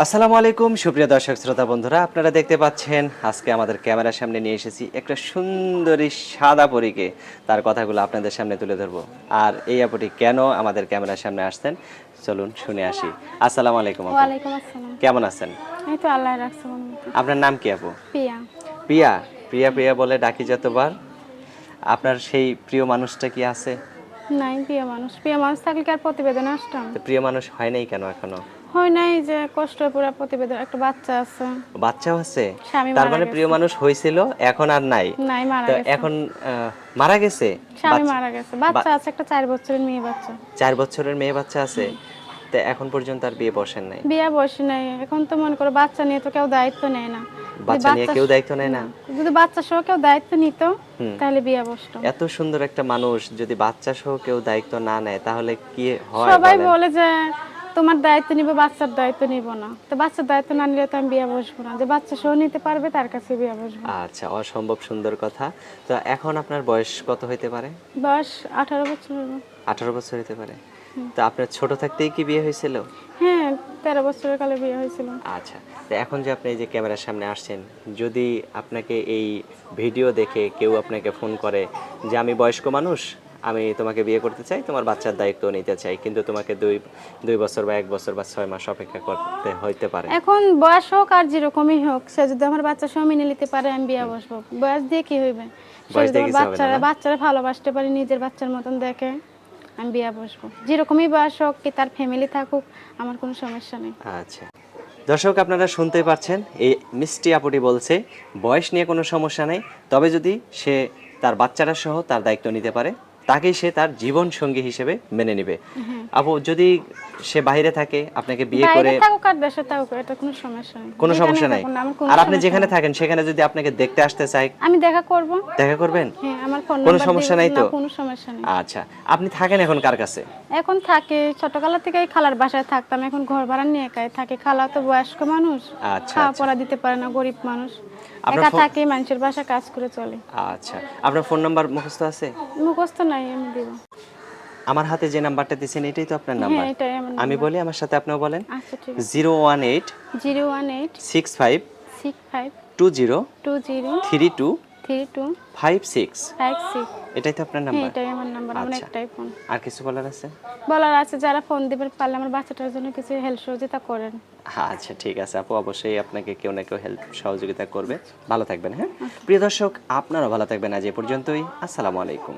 আসসালামু আলাইকুম সুপ্রিয় দর্শক শ্রোতা বন্ধুরা, আপনারা দেখতে পাচ্ছেন আজকে আমাদের ক্যামেরার সামনে নিয়ে এসেছি একটা সুন্দরী সাদা পরীকে। তার কথাগুলো আপনাদের সামনে তুলে ধরবো। আর এই আপুটি কেন আমাদের ক্যামেরার সামনে আসছেন, চলুন শুনে আসি। আসসালামু আলাইকুম আপু, ওয়ালাইকুম আসসালাম। কেমন আছেন? এই তো আল্লাহ রাখছে মনে মতো। আপনার নাম কি আপু? পিয়া। প্রিয়া। প্রিয়া প্রিয়া বলে ডাকি যতবার। আপনার সেই প্রিয় মানুষটা কি আছে? নাই প্রিয় মানুষ থাকলে কি আর প্রতিবেদন আসতাম? তো প্রিয় মানুষ হয় নাই কেন এখনো? হয় নাই যে কষ্ট পুরা প্রতিবেদন, একটা বাচ্চা আছে, বাচ্চাও আছে? স্বামী তার মারা মানে প্রিয় গেছে। মানুষ হয়েছিল, এখন আর নাই। নাই, মারা তো গেছে। এখন মারা গেছে? স্বামী বাচ্চা মারা গেছে, বাচ্চা আছে একটা 4 বছরের মেয়ে বাচ্চা। 4 বছরের মেয়ে বাচ্চা আছে? তো এখন পর্যন্ত আর বিয়ে বসেন নাই? বিয়ে বয়স নাই, এখন তো মনে করো বাচ্চা নিয়ে তো কেউ দায়িত্ব নেয় না। যদি বাচ্চা নিয়ে কেউ দায়িত্ব নেয় না? যদি বাচ্চা সহ কেউ দায়িত্ব নিত হুম। তাহলে বিয়ে বসতো। এত সুন্দর একটা মানুষ যদি বাচ্চা সহ কেউ দায়িত্ব না নেয় তাহলে কি হয় সবাই বলেন? বলে যে তোমার দায়িত্ব নিবে, বাচ্চার দায়িত্ব নিব না। তো বাচ্চার দায়িত্ব না নিলে তো আমি বিয়ে বসবো না। যে বাচ্চা সহ নিতে পারবে তার কাছে বিয়ে বসবো। আচ্ছা, অসম্ভব সুন্দর কথা। তো এখন আপনার বয়স কত হইতে পারে? বয়স 18 বছর হলো। 18 বছর হইতে পারে। তো আপনার ছোট থাকতেই কি বিয়ে হয়েছিল? হ্যাঁ, 13 বছরের কালে বিয়ে হয়েছিল। আচ্ছা, তো এখন যে আপনি এই যে ক্যামেরার সামনে আসছেন, যদি আপনাকে এই ভিডিও দেখে কেউ আপনাকে ফোন করে যে আমি বয়স্ক মানুষ, আমি তোমাকে বিয়ে করতে চাই, তোমার বাচ্চার দায়িত্ব নিতে চাই, কিন্তু তোমাকে দুই বছর বা 1 বছর বা 6 মাস অপেক্ষা করতে হইতে পারে। এখন বয়স হোক আর যেরকমই হোক, সে যদি আমার বাচ্চা সহ মেনে নিতে পারে আমি বিয়ে বসবো। বয়স দিয়ে কি হইবে? সে বয়স যদি দিয়ে আমার কিছু হবে না, না? বাচ্চারা ভালোবাসতে পারে, নিজের বাচ্চার মতন দেখে, আমি বিয়ে বসবো। যেরকমই বয়স হোক, কি তার ফ্যামিলি থাকুক, আমার কোনো সমস্যা নেই। আচ্ছা, দর্শক আপনারা শুনতেই পাচ্ছেন, এই মিষ্টি আপুটি বলছে বয়স নিয়ে কোনো সমস্যা নেই, তবে যদি সে তার বাচ্চারা সহ তার দায়িত্ব নিতে পারে তাকেই সে তার জীবন সঙ্গী হিসেবে মেনে নেবে। আপু, যদি সে বাইরে থাকে আপনাকে বিয়ে করে, বাইরে থাকুক আর দেশে থাকুক, এটা কোনো সমস্যা নেই। কোনো সমস্যা যেখানেই নাই? থাকুক না, আমার কোনো আর আপনি সমস্যা যেখানে নেই। থাকেন সেখানে যদি আপনাকে দেখতে আসতে চায়, আমি দেখা করব। দেখা করবেন? হ্যাঁ, আমার ফোন কোনো নাম্বার দিব সমস্যা নাই না, তো? কোনো সমস্যা নেই। আচ্ছা, আপনি থাকেন এখন কার কাছে? এখন থাকে ছোটবেলা থেকেই খালার বাসায় থাকতাম, এখন ঘর ভাড়া নিয়ে একাই থাকি। খালা তো বয়স্ক মানুষ, আচ্ছা খাওয়া আচ্ছা। পড়া দিতে পারে না, গরিব মানুষ, আপনার একা ফোন, থাকে, মানুষের বাসায় কাজ করে চলে। আচ্ছা, আপনার ফোন নাম্বার মুখস্থ আছে? মুখস্থ নাই, আমি দিব। আমার হাতে যে নাম্বারটা দিয়েছেন এটাই তো আপনার হ্যাঁ, নাম্বার? এটাই আমার আমি নাম্বার। বলি, আমার সাথে আপনিও বলেন। আচ্ছা, ঠিক আছে। 018 018 65 65 20 20 32 32 56। 56। এটাই তো আপনার হ্যাঁ, নাম্বার? এটাই আমার নাম্বার, আমার আচ্ছা, একটাই ফোন। আর কিছু বলার আছে? বলার আছে, যারা ফোন দিবেন পারলে আমার বাচ্চাটার জন্য কিছু হেল্প সহযোগিতা করেন। আচ্ছা, ঠিক আছে আপু, অবশ্যই আপনাকে কেউ না কেউ হেল্প সহযোগিতা করবে। ভালো থাকবেন, হ্যাঁ? প্রিয় দর্শক, আপনারাও ভালো থাকবেন। আজ এ পর্যন্তই। আসসালামু আলাইকুম।